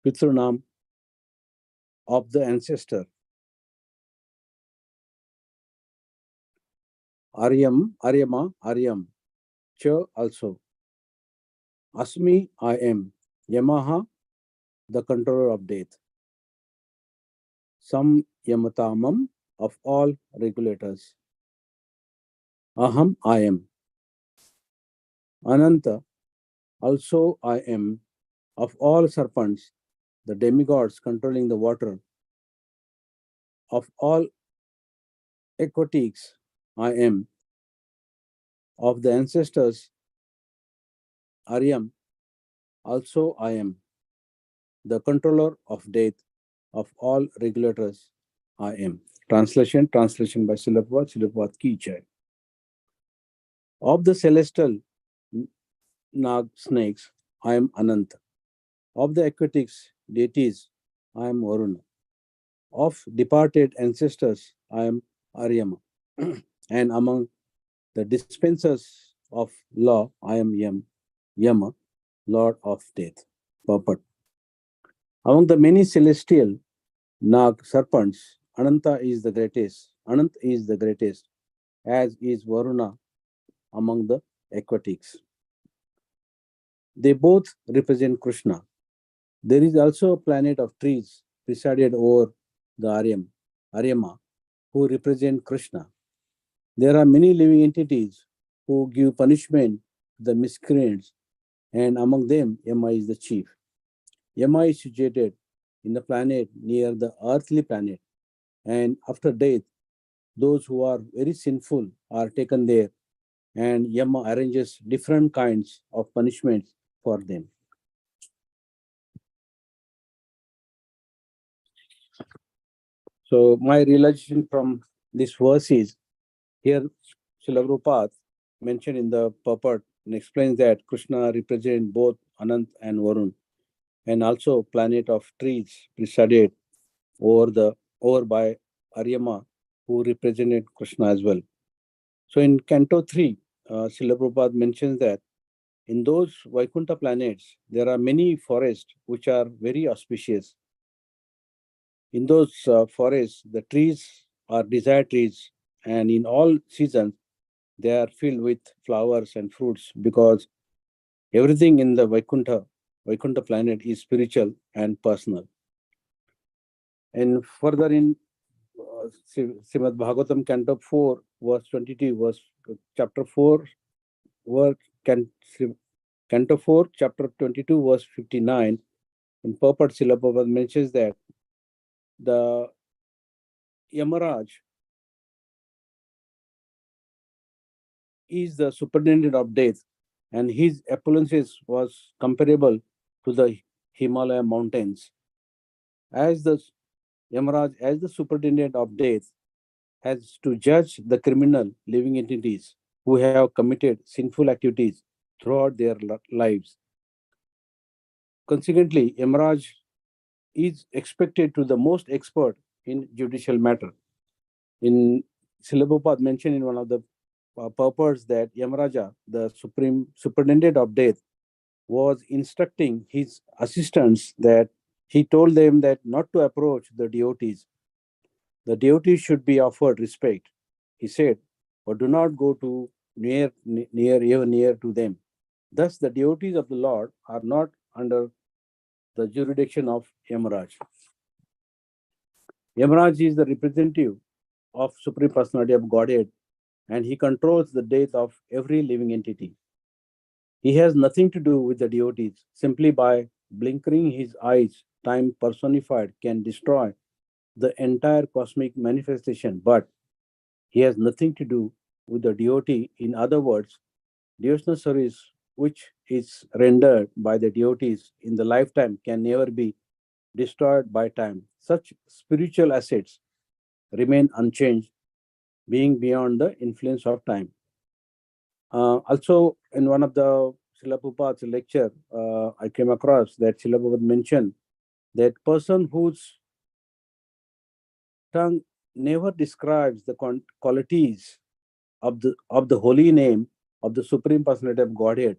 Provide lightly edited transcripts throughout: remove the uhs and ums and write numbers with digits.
Pitrunam of the ancestor. Aryam, Cha also. Asmi, I am. Yamaha, the controller of death. Sam Yamatamam, of all regulators. Aham, I am. Ananta, also I am. Of all serpents, the demigods controlling the water. Of all aquatics, I am. Of the ancestors, Aryam, also I am. The controller of death, of all regulators, I am. Translation by Srila Prabhupada Ki Jai. Of the celestial Nag snakes, I am Ananta. Of the aquatics deities, I am Varuna. Of departed ancestors, I am Aryama. And among the dispensers of law, I am Yama, Lord of Death. Purport. Among the many celestial Nag serpents, Ananta is the greatest. Anant is the greatest, as is Varuna among the aquatics. They both represent Krishna. There is also a planet of trees presided over the Aryama, who represent Krishna. There are many living entities who give punishment to the miscreants, and among them, Yama is the chief. Yama is situated in the planet near the earthly planet, and after death, those who are very sinful are taken there, and Yama arranges different kinds of punishments for them. So my realization from this verse is, here Srila Prabhupada mentioned in the purport and explains that Krishna represents both Anant and Varun, and also planet of trees presided over by Aryama, who represented Krishna as well. So in Canto 3, Srila Prabhupada mentions that in those Vaikuntha planets, there are many forests which are very auspicious. In those forests, the trees are desired trees, and in all seasons, they are filled with flowers and fruits, because everything in the Vaikuntha planet is spiritual and personal. And further in Srimad Bhagavatam, Canto 4, verse 22, chapter 4, Canto 4, chapter 22, verse 59, in purport, Srila Prabhupada mentions that the Yamaraj is the superintendent of death, and his opulence was comparable to the Himalaya mountains. As the Yamaraj, as the superintendent of death, has to judge the criminal living entities who have committed sinful activities throughout their lives. Consequently, Yamaraj is expected to the most expert in judicial matter. In Srila Prabhupada mentioned in one of the purports that Yamaraja, the supreme superintendent of death, was instructing his assistants that he told them that not to approach the devotees. The devotees should be offered respect, he said, but do not go to near to them. Thus, the devotees of the Lord are not under the jurisdiction of Yamaraj. Yamaraj is the representative of Supreme Personality of Godhead, and he controls the death of every living entity. He has nothing to do with the devotees. Simply by blinking his eyes, time personified can destroy the entire cosmic manifestation, but he has nothing to do with the devotee. In other words, devotional service which is rendered by the devotees in the lifetime can never be destroyed by time. Such spiritual assets remain unchanged, being beyond the influence of time. Also, in one of the Srila Prabhupada's lecture, I came across that Srila Prabhupada mentioned that person whose tongue never describes the qualities of the holy name of the Supreme Personality of Godhead,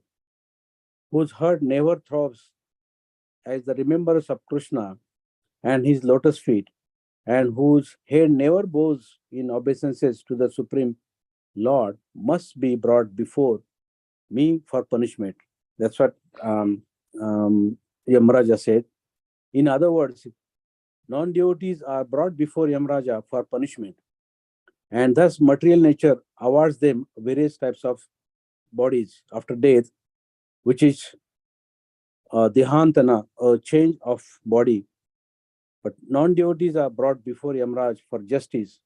whose heart never throbs as the remembrance of Krishna and his lotus feet, and whose head never bows in obeisances to the Supreme Lord, must be brought before me for punishment. That's what Yamraja said. In other words, non-devotees are brought before Yamraja for punishment, and thus material nature awards them various types of bodies after death, which is dehantana, a change of body. But non-devotees are brought before Yamraj for justice,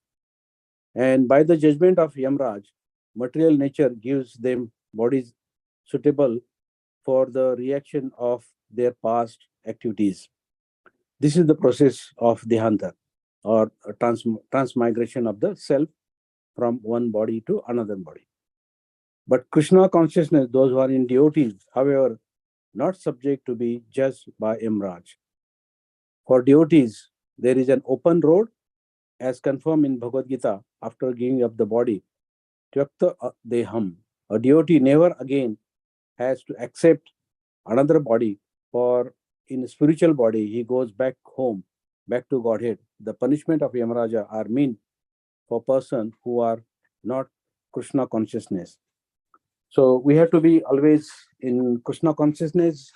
and by the judgment of Yamraj, material nature gives them bodies suitable for the reaction of their past activities. This is the process of dehanta, or transmigration of the self from one body to another body. But Krishna consciousness, those who are in devotees, however, not subject to be judged by Yamraj. For devotees, there is an open road, as confirmed in Bhagavad Gita, after giving up the body. Tyakta deham. A devotee never again has to accept another body, for in a spiritual body he goes back home, back to Godhead. The punishment of Yamaraja are meant for persons who are not Krishna consciousness. So we have to be always in Krishna consciousness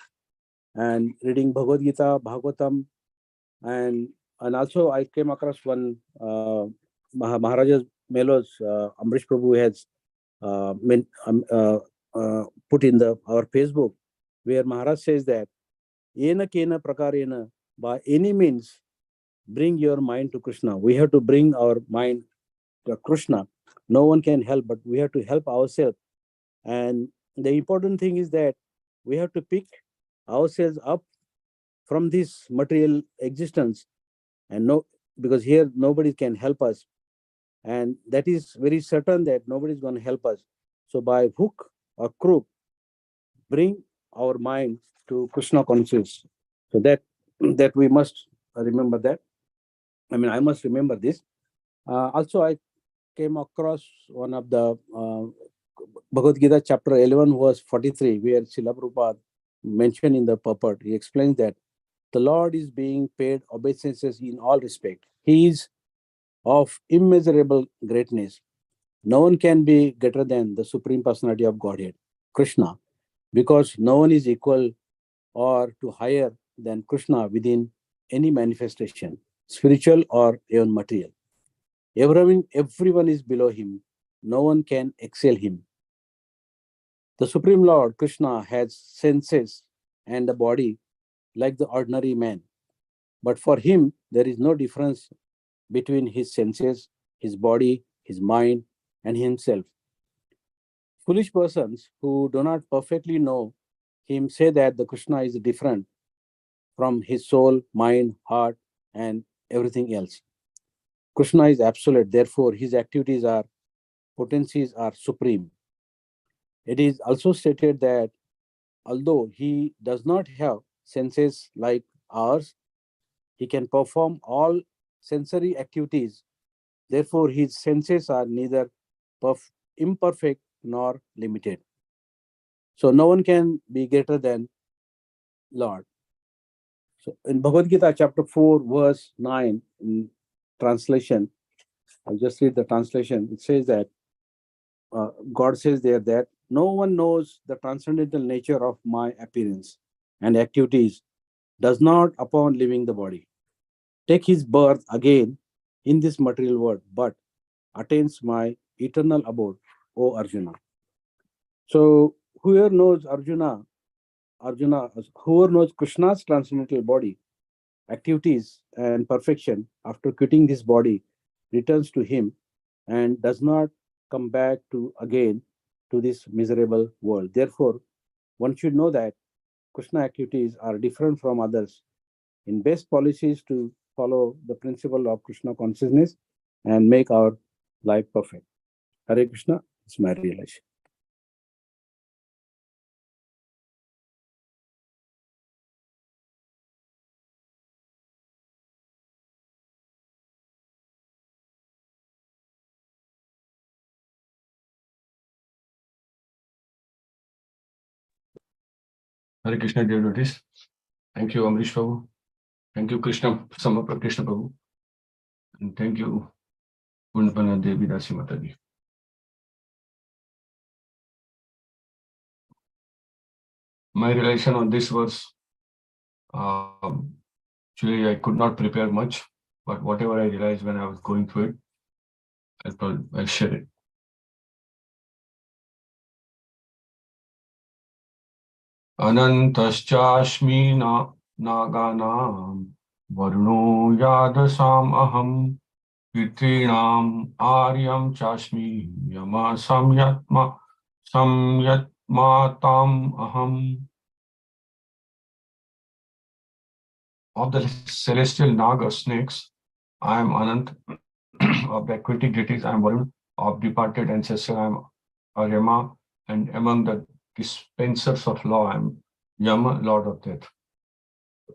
and reading Bhagavad Gita, Bhagavatam, and also I came across one Maharaja's Melos, Amrish Prabhu has put in our Facebook, where Maharaj says that Ena Kena Prakarena, by any means, bring your mind to Krishna. We have to bring our mind to Krishna. No one can help, but we have to help ourselves. And the important thing is that we have to pick ourselves up from this material existence, and no, because here nobody can help us, and that is very certain that nobody is going to help us. So by hook or crook, bring our mind to Krishna consciousness. So that we must remember that. I mean, I must remember this. Also, I came across one of the Bhagavad Gita, chapter 11, verse 43, where Srila Prabhupada mentioned in the purport. He explains that the Lord is being paid obeisances in all respect. He is of immeasurable greatness. No one can be greater than the Supreme Personality of Godhead, Krishna, because no one is equal or to higher than Krishna within any manifestation, spiritual or even material. Everyone is below him. No one can excel him. The Supreme Lord, Krishna, has senses and a body like the ordinary man. But for him, there is no difference between his senses, his body, his mind, and himself. Foolish persons who do not perfectly know him say that the Krishna is different from his soul, mind, heart, and everything else. Krishna is absolute, therefore his activities are potencies are supreme. It is also stated that although he does not have senses like ours, he can perform all sensory activities. Therefore, his senses are neither imperfect nor limited. So no one can be greater than Lord. So in Bhagavad Gita, chapter 4, verse 9, in translation, I'll just read the translation. It says that God says there that no one knows the transcendental nature of my appearance and activities, does not upon leaving the body take his birth again in this material world, but attains my eternal abode, O Arjuna. So whoever knows whoever knows Krishna's transcendental body, activities, and perfection after quitting this body, returns to him and does not come back to again to this miserable world. Therefore, one should know that Krishna activities are different from others. In best policies to follow the principle of Krishna consciousness and make our life perfect. Hare Krishna, it's my realization. Hare Krishna, dear devotees. Thank you, Amrish Prabhu. Thank you, Krishna Prabhu. And thank you, Purnapana Devi Dasi Mataji. My realization on this verse, actually, I could not prepare much, but whatever I realized when I was going through it, I'll share it. Anantaschashmi naganam varuno yadasam aham pitrinam aryam chashmi yama samyatmatam aham. Of the celestial naga snakes, I am Anant. Of the aquatic deities, I am Varun. Of departed ancestors, I am Aryama. And among the dispensers of law, I am Yama, Lord of Death.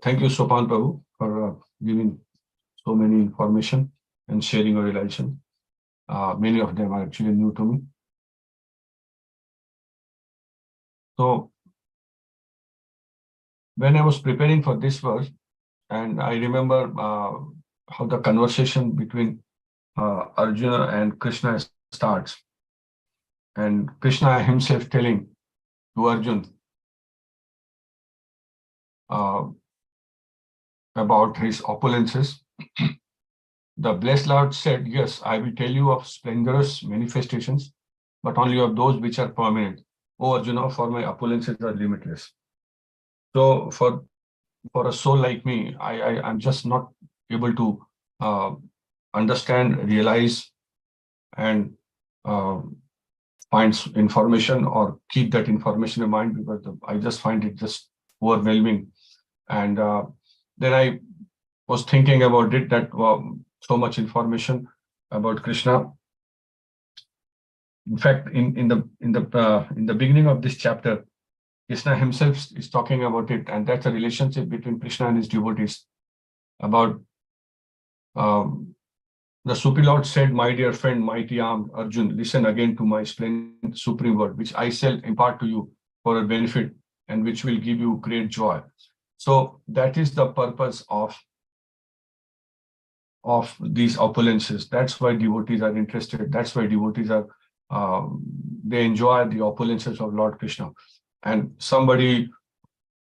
Thank you, Sopan Prabhu, for giving so many information and sharing your realization. Many of them are actually new to me. So, when I was preparing for this verse, and I remember how the conversation between Arjuna and Krishna starts, and Krishna himself telling to Arjun about his opulences. The blessed Lord said, yes, I will tell you of splendorous manifestations, but only of those which are permanent. O Arjuna, for my opulences are limitless. So for a soul like me, I'm just not able to understand, realize, and find information or keep that information in mind, because I just find it just overwhelming. And then I was thinking about it, that so much information about Krishna. In fact, in the beginning of this chapter, Krishna himself is talking about it, and that's a relationship between Krishna and his devotees. About the Supreme Lord said, my dear friend, mighty armed Arjun, listen again to my splendid supreme word, which I shall impart to you for a benefit and which will give you great joy. So that is the purpose of these opulences. That's why devotees are interested. That's why devotees are, they enjoy the opulences of Lord Krishna. And somebody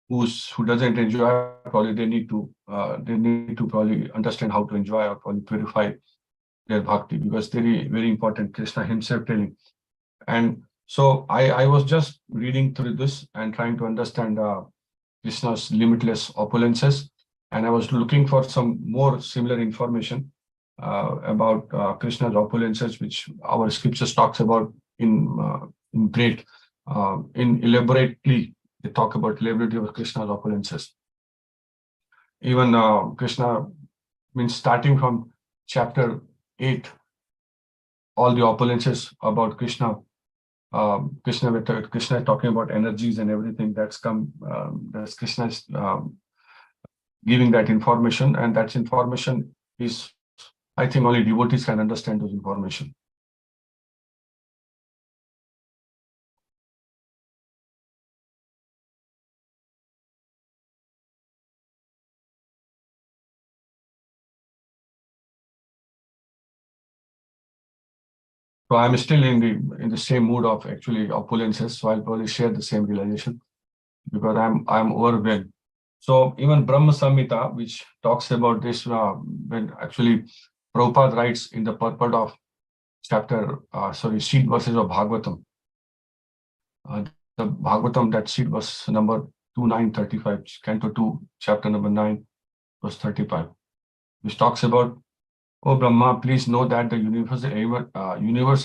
who doesn't enjoy, probably they need to probably understand how to enjoy or probably purify their bhakti, because very important, Krishna himself telling. And so I was just reading through this and trying to understand Krishna's limitless opulences, and I was looking for some more similar information about Krishna's opulences, which our scriptures talks about in great, in elaborately. They talk about elaborately of Krishna's opulences. Even Krishna means starting from chapter 8, all the opulences about Krishna. Krishna talking about energies and everything that's come. That's Krishna's giving that information, and that information is, I think, only devotees can understand those information. So I'm still in the same mood of actually opulences. So I'll probably share the same realization, because I'm overwhelmed. So even Brahma Samhita, which talks about this, when actually Prabhupada writes in the purport of seed verses of Bhagavatam. The Bhagavatam, that seed was number 2935, Canto 2, chapter number 9, verse 35, which talks about, O Brahma, please know that the universal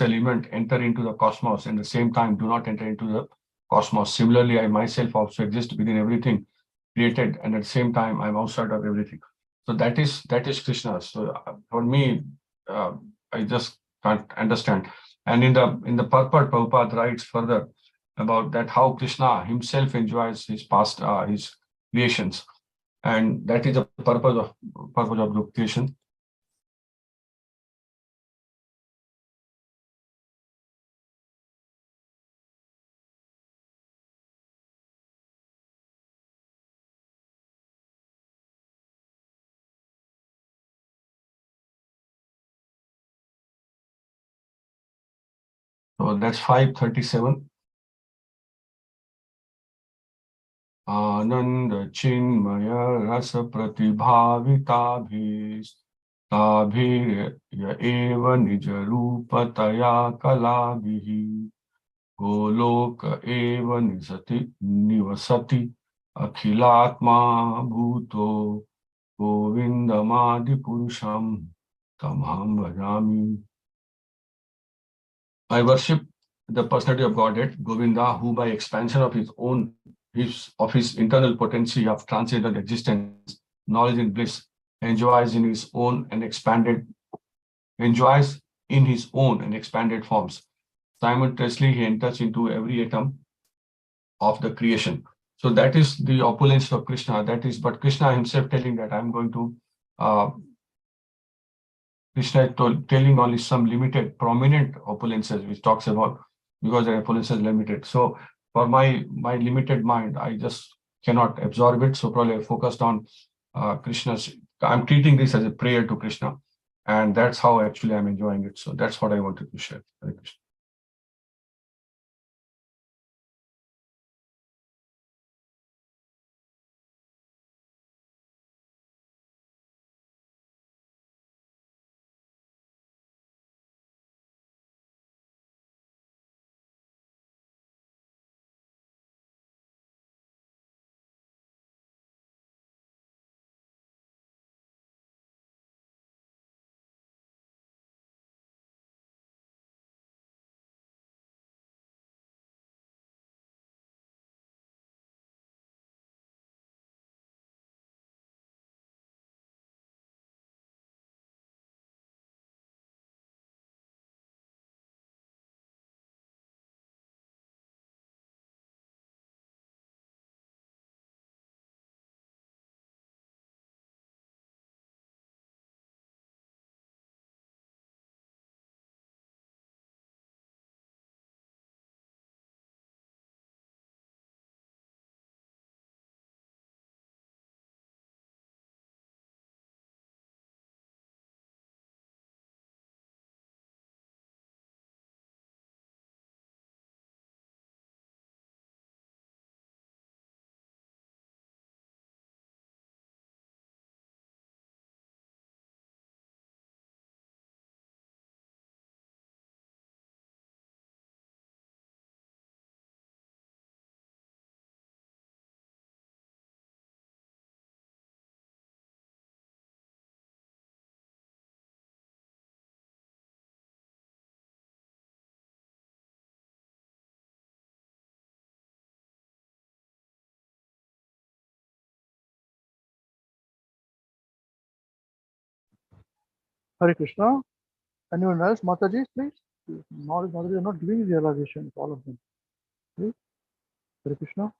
element enter into the cosmos, and at the same time do not enter into the cosmos. Similarly, I myself also exist within everything created, and at the same time I'm outside of everything. So that is Krishna. So for me, I just can't understand. And in the purport, Prabhupada writes further about that, how Krishna himself enjoys his past, his creations, and that is the purpose of the creation. So that's 537. Ananda Chinmaya Rasa Pratibhavitabhis Tabhir Eva Nijarupataya Kalabhihi Goloka Eva Nivasati Akhilatma Bhuto Govindamadi Purusham Tamham Bhajami. I worship the personality of Godhead, Govinda, who by expansion of his internal potency of transcendental existence, knowledge and bliss, enjoys in his own and expanded forms. Simultaneously, he enters into every atom of the creation. So that is the opulence of Krishna. But Krishna himself telling that I'm going to Krishna is telling only some limited, prominent opulences, which talks about because the opulence is limited. So for my limited mind, I just cannot absorb it. So probably I focused on Krishna's. I'm treating this as a prayer to Krishna, and that's how actually I'm enjoying it. So that's what I wanted to share. Hare Krishna. Hare Krishna. Anyone else? Mataji, please. Mataji are not giving realization to all of them. Please. Hare Krishna.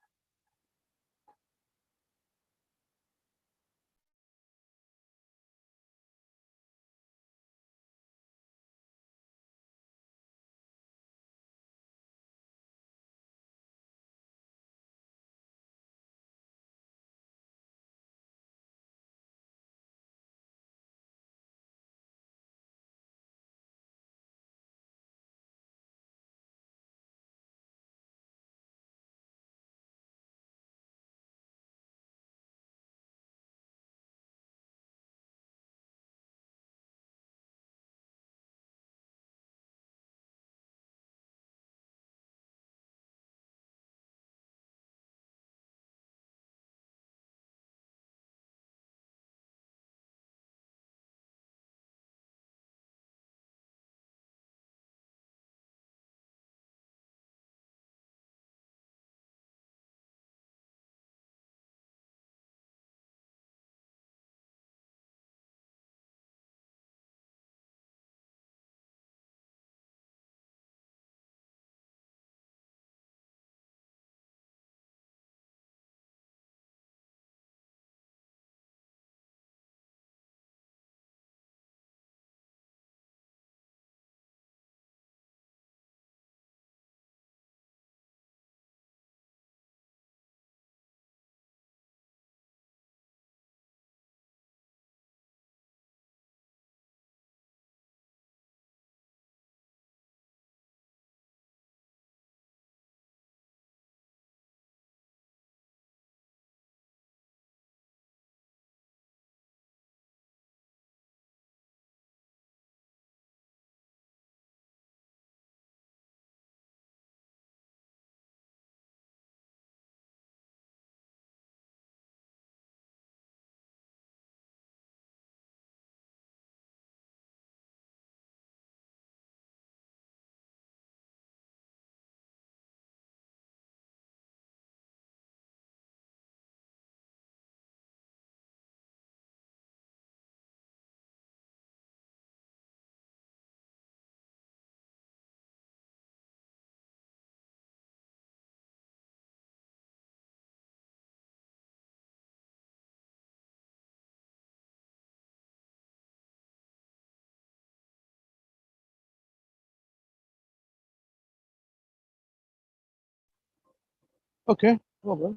Okay, oh well.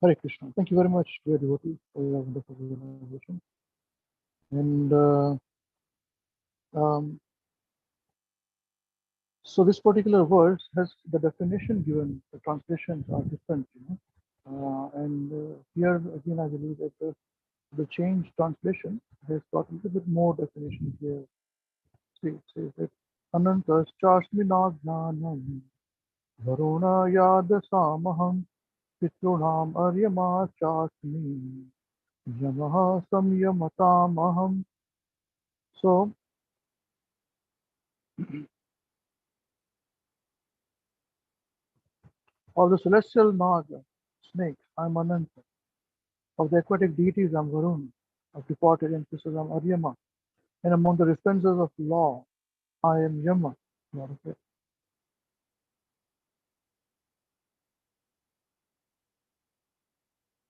Hare Krishna. Thank you very much, dear devotee, for your wonderful realization. And so this particular verse has the definition given. The translations are different, here again, I believe that the changed translation has got a little bit more definition here. See, it says that Anantas chasmi nagnanam varuna yad samaham pitrunam aryama chasmi yamaha samyamatamaham. So of the celestial naga, snakes, I am Ananta. Of the aquatic deities, I am Varuna. Of departed ancestors, I am Aryama. And among the dispensers of law, I am Yama. Lord of it.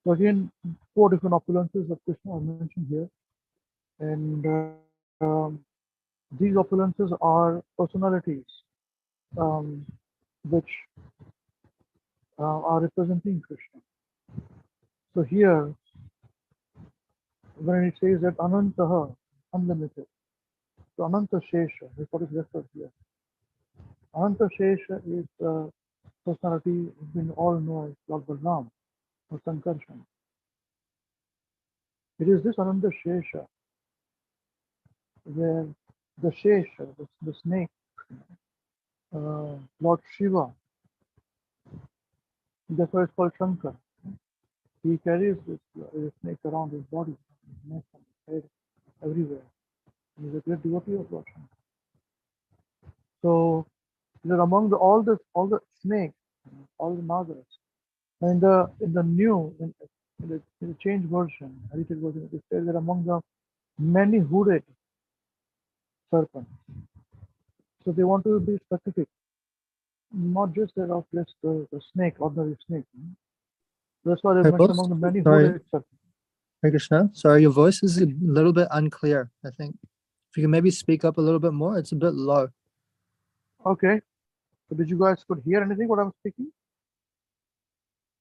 So again, four different opulences of Krishna are mentioned here. And these opulences are personalities um, which are representing Krishna. So here, when it says that Anantaha, unlimited, so Ananta Shesha is what is referred here. Ananta Shesha is the personality we all know as Lord Balram or Sankarshan. It is this Ananta Shesha where the Shesha, the snake, Lord Shiva, therefore it's called Shankar. He carries this snake around his body, his neck, and his head, everywhere. He is a great devotee of Lord Shankar. So that among all the snakes, all the nagas, and in the new in the changed version, edited version, it says that among the many hooded serpents. So they want to be specific, not just that of just the snake, ordinary snake. That's why they Hey, mentioned boss. among the many Sorry, hooded serpents. Hare Krishna. Sorry, your voice is a little bit unclear, I think. If you can maybe speak up a little bit more, it's a bit low. Okay. So did you guys could hear anything what I'm speaking?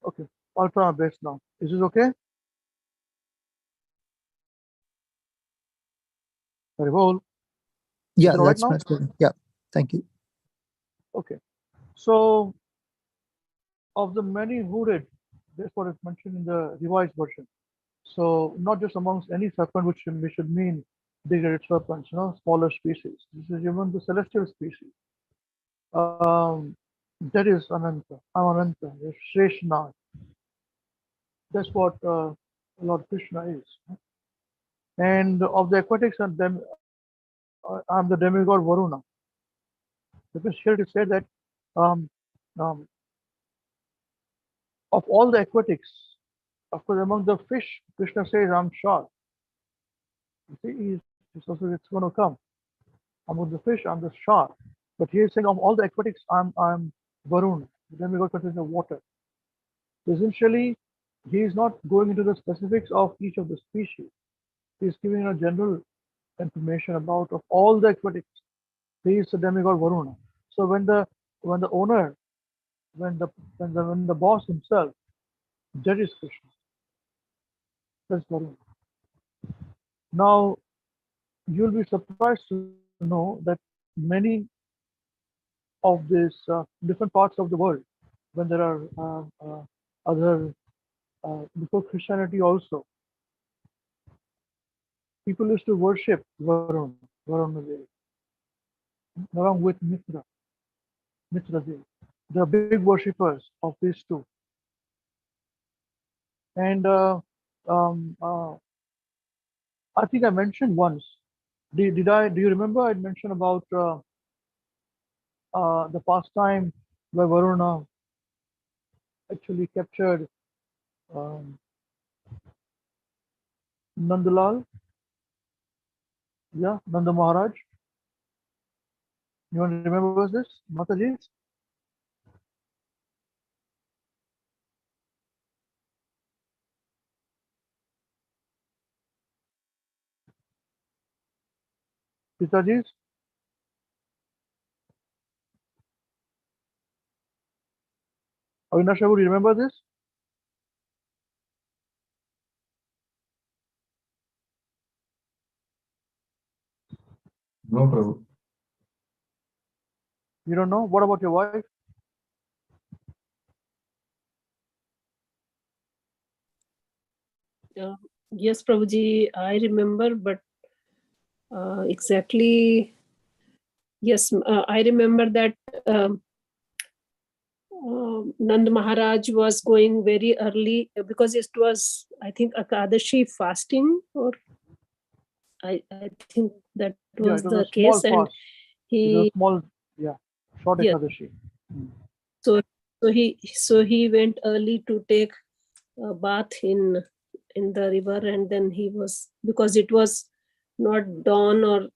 Okay. I'll try my best now. Is this okay? Very well. Is Yeah, it all right that's now? much better. Yeah, thank you. Okay. So of the many hooded, that's what is mentioned in the revised version. So not just amongst any serpent, which we should mean degraded serpents, smaller species. This is even the celestial species. That is Ananta. I'm Ananta. Shreshna. That's what Lord Krishna is. And of the aquatics, and them, I'm the demigod Varuna. Because here it is said that um, um, of all the aquatics, of course, among the fish, Krishna says, I'm shark. You see, it's going to come. Among the fish, I'm the shark. But he is saying, of all the aquatics, I'm Varun. The demigod contains the water. So essentially, he is not going into the specifics of each of the species. He is giving a general information about of all the aquatics. He is the demigod Varuna. So when the owner, when the boss himself judges Krishna, that's Varuna. Now you'll be surprised to know that many of these different parts of the world, when there are other before Christianity also, people used to worship Varuna Devi, along with Mitra Devi. They are big worshippers of these two. And I think I mentioned once. Did I? Do you remember I mentioned about the pastime where Varuna actually captured um, Nandalal? Yeah, Nanda Maharaj. You want to remember this, Mataji? Pitaji? Avinash, would you remember this? No, Prabhu. You don't know? What about your wife? Yes, Prabhuji, I remember, but exactly, yes, I remember that Nand Maharaj was going very early because it was, I think, Akadashi fasting, or I think that Yeah, was it was the a small case, and fast. It was a he, small, yeah, short yes, Ekadashi. so he went early to take a bath in the river, and then he was, because it was not dawn, or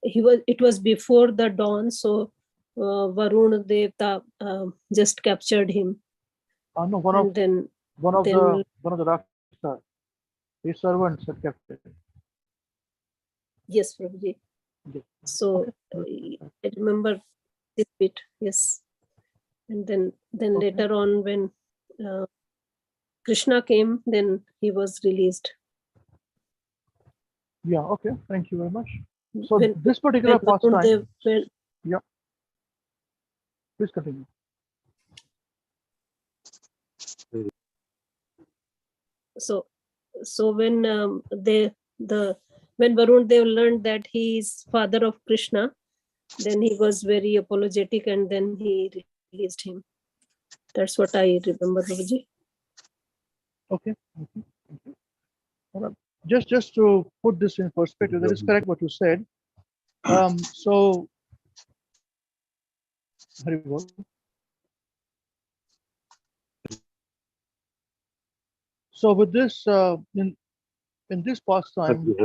it was before the dawn, so Varun Devta just captured him, No, and then one of the Rakshasa, his servants had kept it. yes, Prabhuji. Yeah. So Okay. I remember this bit, yes, and then Okay. later on, when Krishna came, then he was released. Yeah, okay. Thank you very much. So When this particular Varun pastime, Dev went, yeah, please continue. so when when Varun Dev learned that he is father of Krishna, then he was very apologetic, and then he released him. That's what I remember, Prabhuji. Okay. Okay. All right. Just to put this in perspective, that is correct what you said. So Hari Bol. So with this in this pastime,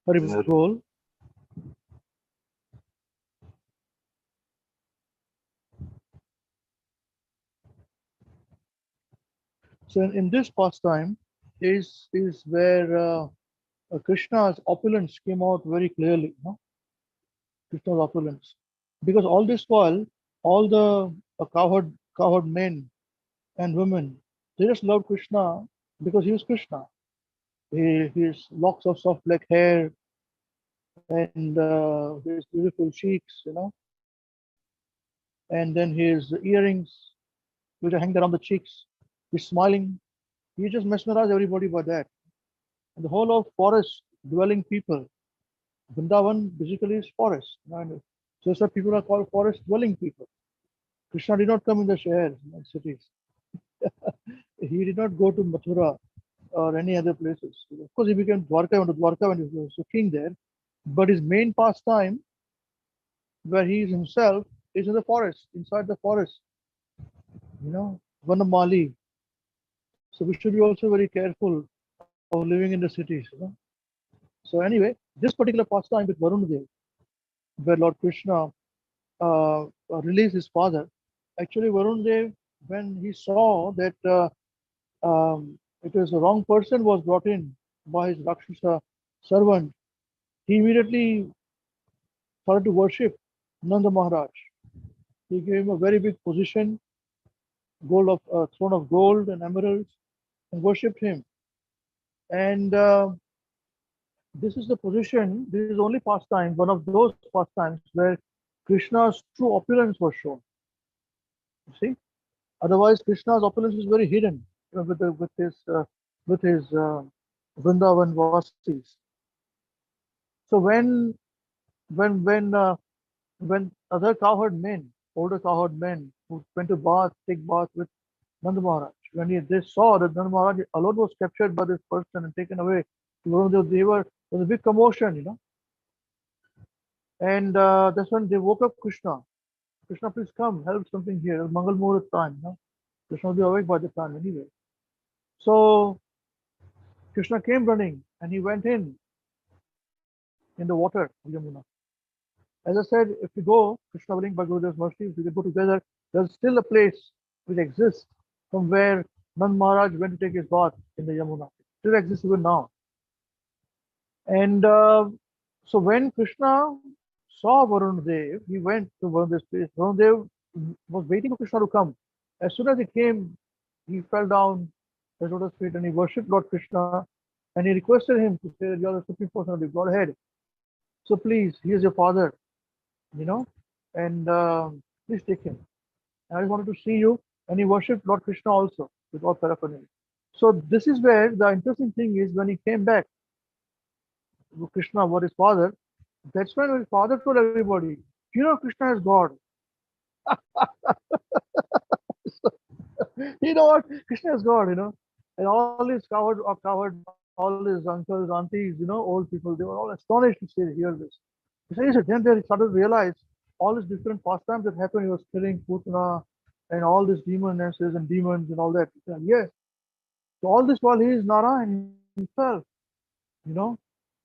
Hari Bol, so in this pastime is where Krishna's opulence came out very clearly. You know? Krishna's opulence, because all this while, all the cowherd men and women, they just loved Krishna because he was Krishna. His locks of soft black hair and his beautiful cheeks, you know, and then his earrings, which are hanging around the cheeks. He's smiling. He just mesmerized everybody by that. And the whole of forest dwelling people, Vrindavan basically is forest. And so some people are called forest dwelling people. Krishna did not come in the shahers and cities. He did not go to Mathura or any other places. Of course, he became Dwarka when he was a king there. But his main pastime, where he is himself, is in the forest, inside the forest. You know, Vanamali. So we should be also very careful of living in the cities. You know? So anyway, this particular pastime with Varun Dev, where Lord Krishna released his father, actually Varun Dev, when he saw that it was the wrong person was brought in by his Rakshasa servant, he immediately started to worship Nanda Maharaj. He gave him a very big position, throne of gold and emeralds, and worshipped him. And this is the position. This is only pastime, one of those pastimes where Krishna's true opulence was shown. You see, otherwise Krishna's opulence is very hidden, you know, with his Vrindavan Vasis. So when when other cowherd men, older cowherd men who went to take bath with Nanda Maharaj, when they saw that Nanda Maharaj alone was captured by this person and taken away, there was a big commotion, you know. And that's when they woke up Krishna. Krishna, please come, help something here. It's Mangal Muhurat time, you know. Krishna will be awake by the time anyway. So Krishna came running and he went in the water of Yamuna. As I said, if we go, Krishna willing, by Gurudev's mercy, if we can go together, there's still a place which exists from where Nand Maharaj went to take his bath in the Yamuna. It still exists even now. And so when Krishna saw Varun Dev, he went to Varun Dev's place. Varun Dev was waiting for Krishna to come. As soon as he came, he fell down at Lotus feet and he worshipped Lord Krishna and he requested him to say that you are the supreme person of the Godhead. So please, he is your father, you know, and please take him. And I just wanted to see you. And he worshipped Lord Krishna also with all paraphernalia. So this is where the interesting thing is when he came back, Krishna was his father. That's when his father told everybody, you know, Krishna is God. You know what? Krishna is God, you know. And all these covered, all his uncles, aunties, you know, old people, they were all astonished to hear this. He said, then they started to realize all these different pastimes that happened. He was killing Putana and all these demonesses and demons and all that. He said, yes. So all this while he is Narayan himself, you know.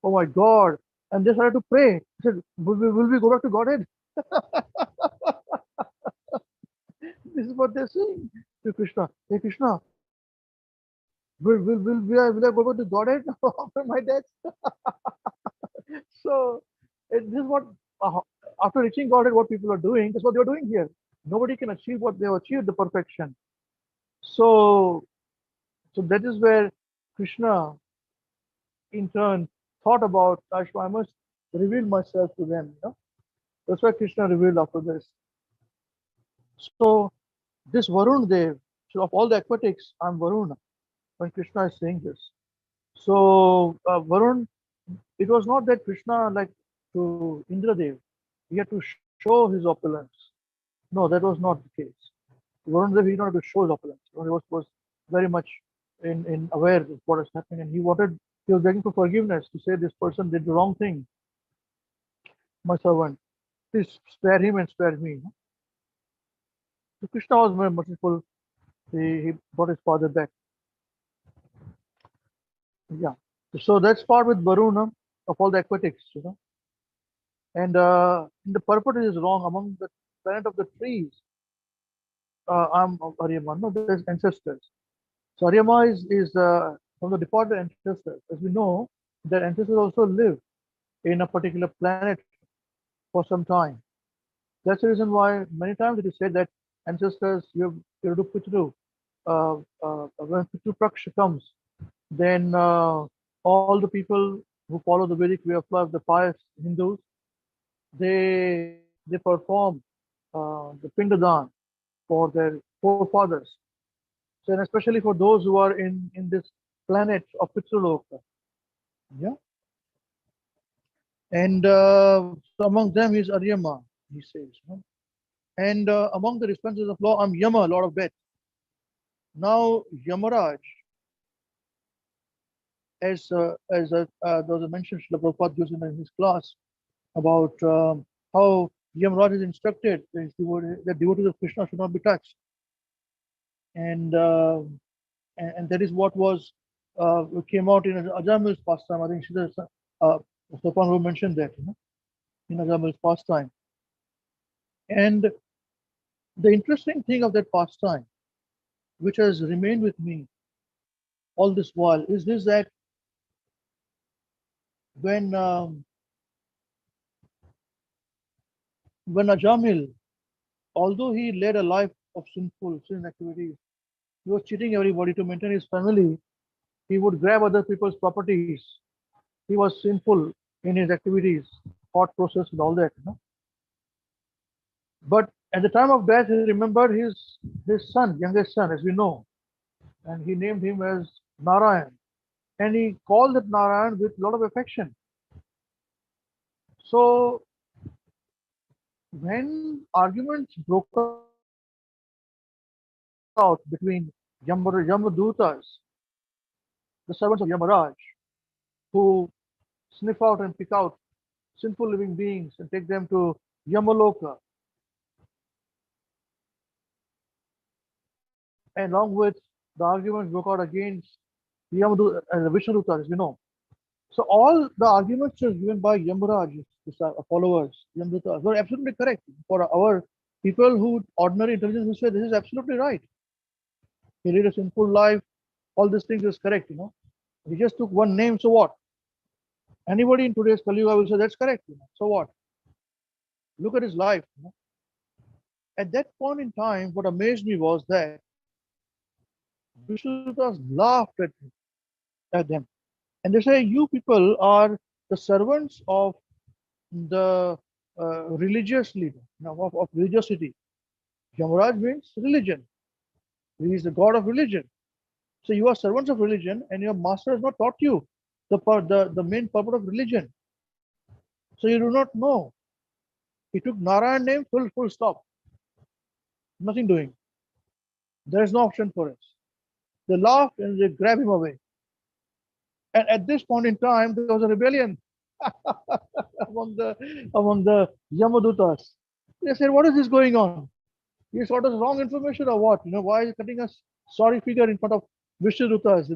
Oh my God. And they started to pray. He said, will we go back to Godhead? This is what they're saying to Krishna. Hey Krishna, will I go back to Godhead after my death? So this is what after reaching Godhead, what people are doing. That's what they are doing here. Nobody can achieve what they have achieved, the perfection. So that is where Krishna, in turn, thought about, I must reveal myself to them. You know? That's why Krishna revealed after this. So this Varun Dev, so of all the aquatics, I'm Varun when Krishna is saying this. So Varun, it was not that Krishna like to Indradev, he had to show his opulence. No, that was not the case. Varun Dev, he did not have to show his opulence. He was very much in aware of what is happening, and he was begging for forgiveness to say this person did the wrong thing. My servant, please spare him and spare me. So Krishna was very merciful. He brought his father back. Yeah. So that's part with Varuna of all the aquatics, you know. And the purport is wrong among the planet of the trees. I'm Aryama. No, there's ancestors. So Aryama is from the departed ancestors. As we know, their ancestors also live in a particular planet for some time. That's the reason why many times it is said that ancestors, you have to do Pitru. When Pitru Praksha comes, then all the people who follow the Vedic way of life, the pious Hindus, they perform the Pindadan for their forefathers. So, and especially for those who are in this planet of Pitraloka. Yeah. And so among them is Aryama, he says. No? And among the dispensers of law, I'm Yama, Lord of Death. Now, Yamaraj, as there was a mention Srila Prabhupada gives in his class about how Yamaraj is instructed that devotees of Krishna should not be touched. And that is what was came out in Ajamil's pastime. I think Sopan who mentioned that, you know, in Ajamil's pastime. And the interesting thing of that pastime, which has remained with me all this while, is this that when Ajamil, although he led a life of sin activities, he was cheating everybody to maintain his family. He would grab other people's properties. He was sinful in his activities, thought process, and all that. You know? But at the time of death, he remembered his son, youngest son, as we know, and he named him as Narayan, and he called that Narayan with a lot of affection. So when arguments broke out between Yamadutas, the servants of Yamaraj, who sniff out and pick out sinful living beings and take them to Yamaloka, and along with the arguments broke out against Yamaduta and the Vishnudutas, as we know. So all the arguments are given by Yamaraj, his followers, Yamadutas, were absolutely correct. For our people who ordinary intelligence will say this is absolutely right. He led a sinful life, all these things is correct, you know. He just took one name, so what? Anybody in today's Kali Yuga will say that's correct, you know. So what? Look at his life. You know? At that point in time, what amazed me was that Vishnudutas laughed at them. And they say, you people are the servants of the religious leader, of religiosity. Yamaraj means religion. He is the god of religion. So you are servants of religion, and your master has not taught you the main purpose of religion. So you do not know. He took Narayan name, full stop. Nothing doing. There is no option for us. They laughed and they grabbed him away. And at this point in time, there was a rebellion among the Yamadutas. They said, "What is this going on? He taught us wrong information or what? Why is he cutting us sorry figure in front of Vishnudutas?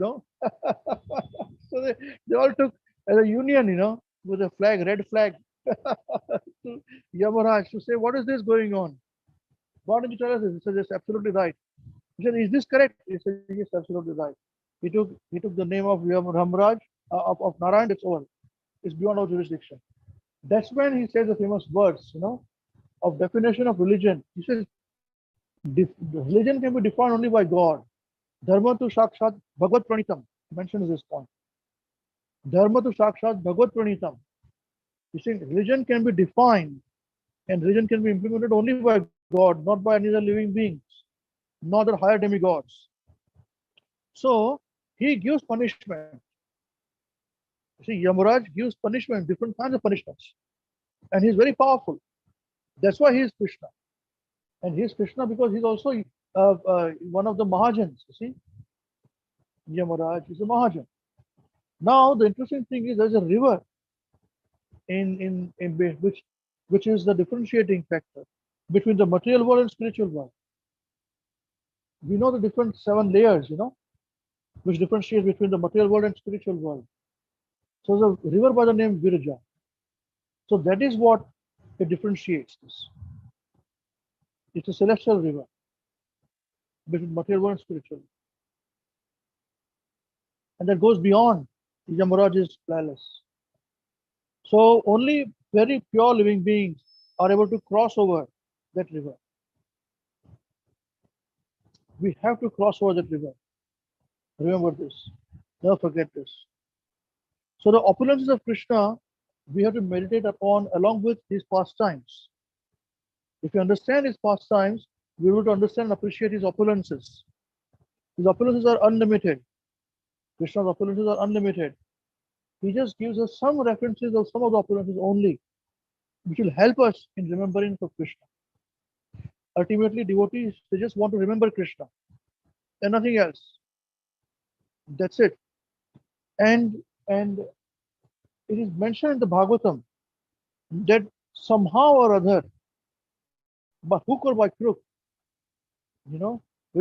So they all took as a union, with a flag, red flag, to Yamaraj to say, what is this going on? Why don't you tell us this?" He said, "Yes, absolutely right." He said, "Is this correct?" He said, "Yes, absolutely right." He took the name of Yamaraj, of Narayan. It's over. It's beyond our jurisdiction. That's when he says the famous words, of definition of religion. He says, religion can be defined only by God. Dharma tu sakshat Bhagavad Pranitam. He mentions this point. Dharma tu sakshat Bhagavad Pranitam. He says religion can be defined and religion can be implemented only by God, not by any other living beings, not the higher demigods. So he gives punishment. You see, Yamaraj gives punishment, different kinds of punishments. And he's very powerful. That's why he is Krishna. And he is Krishna because he's also one of the Mahajans. You see, Yamaraj is a Mahajan. Now, the interesting thing is there's a river in which is the differentiating factor between the material world and spiritual world. We know the different 7 layers, which differentiate between the material world and spiritual world. So there's a river by the name Virja. So that is what it differentiates this. It's a celestial river between material world and spiritual. And that goes beyond Yamaraj's palace. So only very pure living beings are able to cross over that river. We have to cross over that river. Remember this. Never forget this. So the opulences of Krishna, we have to meditate upon along with his pastimes. If you understand his pastimes, we will understand and appreciate his opulences. His opulences are unlimited. Krishna's opulences are unlimited. He just gives us some references of some of the opulences only, which will help us in remembering of Krishna. Ultimately, devotees, they just want to remember Krishna and nothing else. That's it. And it is mentioned in the Bhagavatam that somehow or other, by hook or by crook, we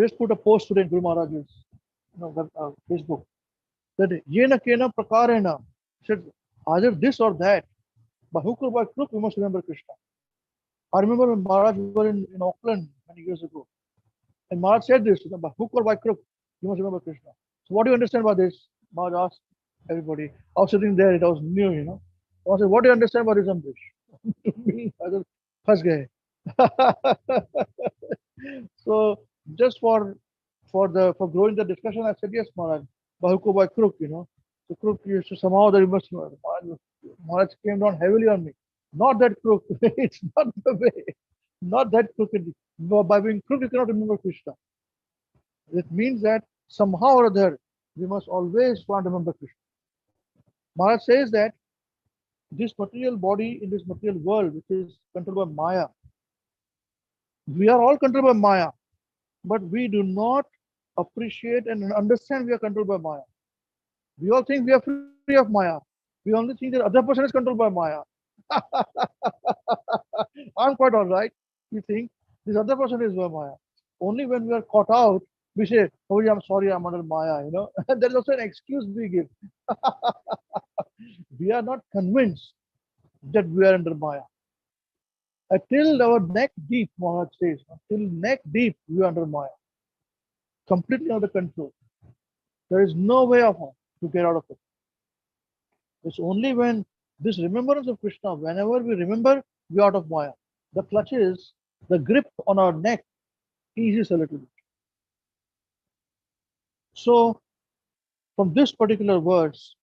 just put a post today in Guru Maharaj's Facebook that yena kena prakarena, said either this or that, by hook or by crook, we must remember Krishna. I remember when Maharaj were in Auckland many years ago, and Maharaj said this, by hook or by crook, you must remember Krishna. So what do you understand by this? Maharaj asked everybody. I was sitting there, it was new, I said, what do you understand by this, Ambrish? To me, I just phas gaye. So just for growing the discussion, I said, yes, Maharaj, by hook or by crook, So crook used to somehow that you must know. Maharaj came down heavily on me. Not that crook. It's not the way. Not that crooked. By being crook, you cannot remember Krishna. It means that somehow or other, we must always want to remember Krishna. Maharaj says that this material body in this material world, which is controlled by Maya, we are all controlled by Maya, but we do not appreciate and understand we are controlled by Maya. We all think we are free of Maya. We only think that other person is controlled by Maya. I'm quite all right. We think this other person is by Maya. Only when we are caught out, we say, "Oh, I'm sorry, I'm under Maya." There is also an excuse we give. We are not convinced that we are under Maya. Until our neck deep, Maharaj says, until neck deep, we are under Maya. Completely under control. There is no way of to get out of it. It's only when this remembrance of Krishna, whenever we remember, we are out of Maya. The clutches the grip on our neck eases a little bit. So from this particular verse,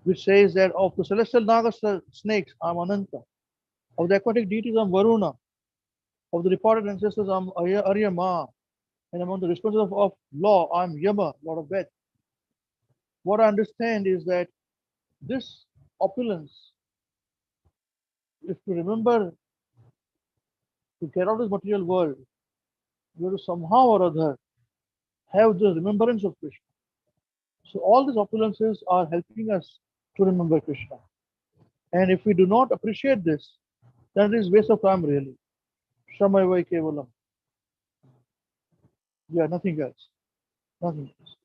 which says that of the celestial Naga snakes, I'm Ananta. Of the aquatic deities, I'm Varuna. Of the departed ancestors, I'm Aryama. And among the responsibles of law, I'm Yama, Lord of Death. What I understand is that this opulence, if you remember, to get out of this material world, you have to somehow or other have the remembrance of Krishna. So all these opulences are helping us to remember Krishna. And if we do not appreciate this, then it is waste of time really. Shramaya Kevalam. Yeah, nothing else. Nothing else.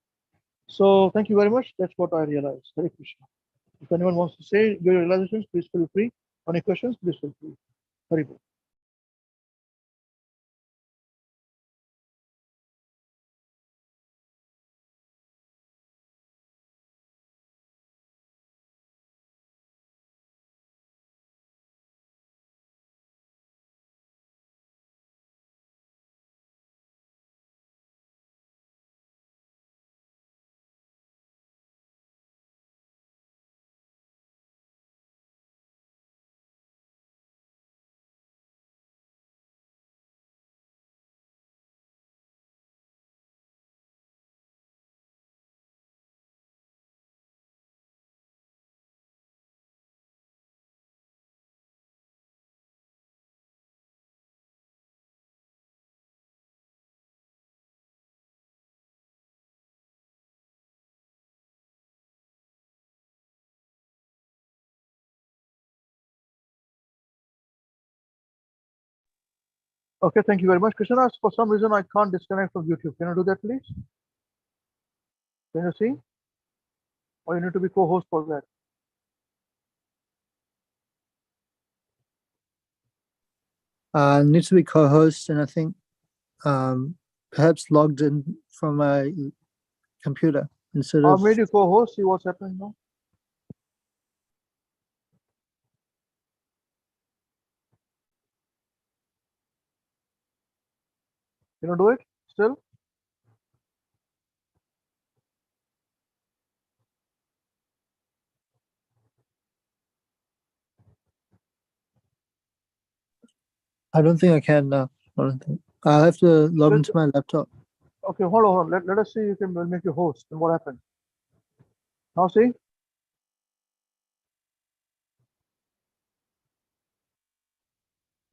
So thank you very much. That's what I realized. Hare Krishna. If anyone wants to say your realizations, please feel free. Any questions, please feel free. Hare Krishna. Okay, thank you very much. Krishna, for some reason I can't disconnect from YouTube. Can you do that, please? Can you see? Or you need to be co-host for that? Needs to be co-host, and I think perhaps logged in from my computer instead I of. made you co-host. See what's happening now. Can you do it still? I don't think I can now. I don't think. I'll have to log Let- into my laptop. Okay, hold on. Let us see. You can make you host. And what happened? Now see?